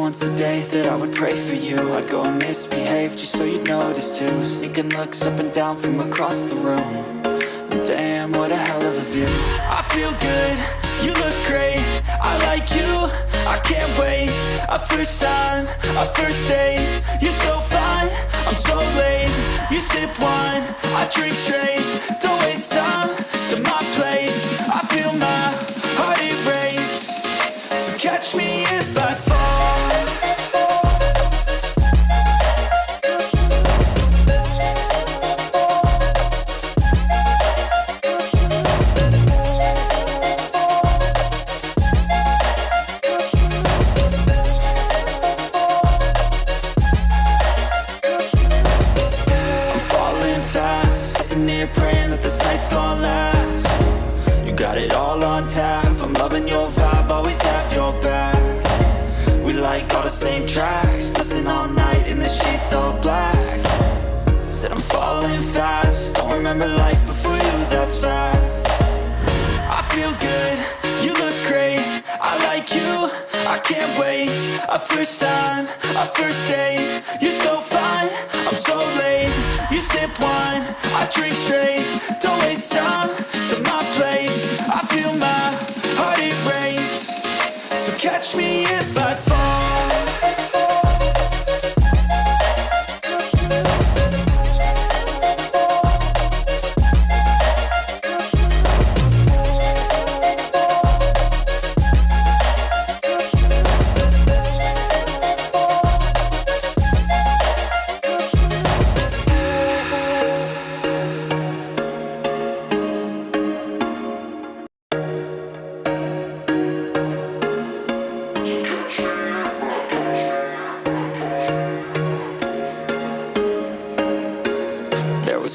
once a day that I would pray for you. I'd go and misbehave just so you'd notice too. Sneaking looks up and down from across the room. And damn, what a hell of a view. I feel good, you look great, I like you, I can't wait. A first time, a first date, you're so fine, I'm so late. You sip wine, I drink straight, don't waste time to my place. I feel my heart erase, so catch me if I fall. Praying that this night's gonna last. You got it all on tap, I'm loving your vibe, always have your back. We like all the same tracks, listen all night in the sheets all black. Said I'm falling fast, don't remember life before you, that's fact. I feel good, you look great, I like you, I can't wait. A first time, a first date, you're so fine, I'm so late. You sip wine, I drink straight, don't waste time to my place. I feel my heart erase, so catch me if I fall.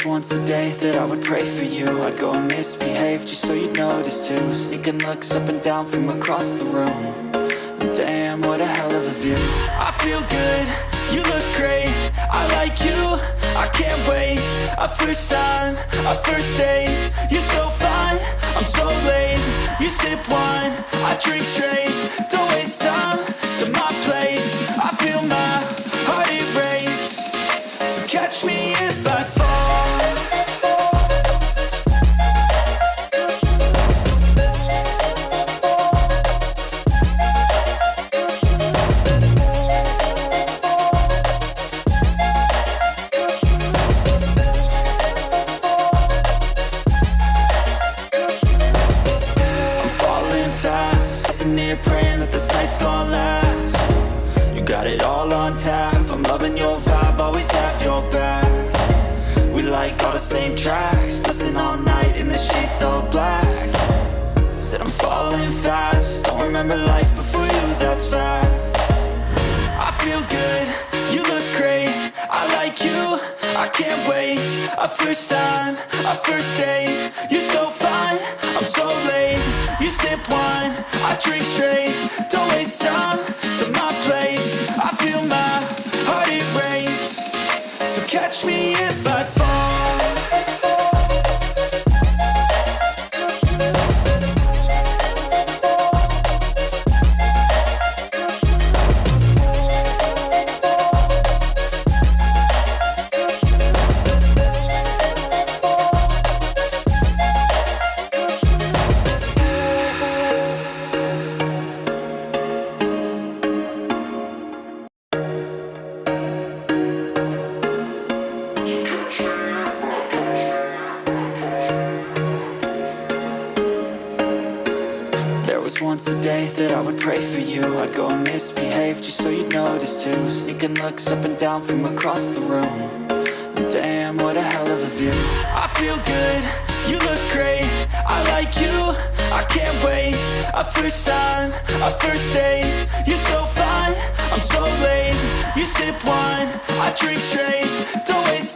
Once a day that I would pray for you. I'd go and misbehave just so you'd notice too. Sneaking looks up and down from across the room. And damn, what a hell of a view. I feel good, you look great, I like you, I can't wait. A first time, a first date, you're so fine, I'm so late. You sip wine, I drink straight, don't waste time to my place. I feel my heart erase, so catch me if I fall. Praying that this night's gonna last. You got it all on tap, I'm loving your vibe, always have your back. We like all the same tracks, listen all night in the sheets all black. Said I'm falling fast, don't remember life before you, that's fact. I feel good, you look great, I like you, I can't wait. A first time, a first date, you're so fine, I'm so late. You sip wine, I drink straight, don't waste time to my place. I feel my heart erase, so catch me if I fall. Once a day that I would pray for you. I'd go and misbehave just so you'd notice too. Sneaking looks up and down from across the room. And damn, what a hell of a view. I feel good, you look great, I like you, I can't wait. A first time, a first date, you're so fine, I'm so late. You sip wine, I drink straight, don't waste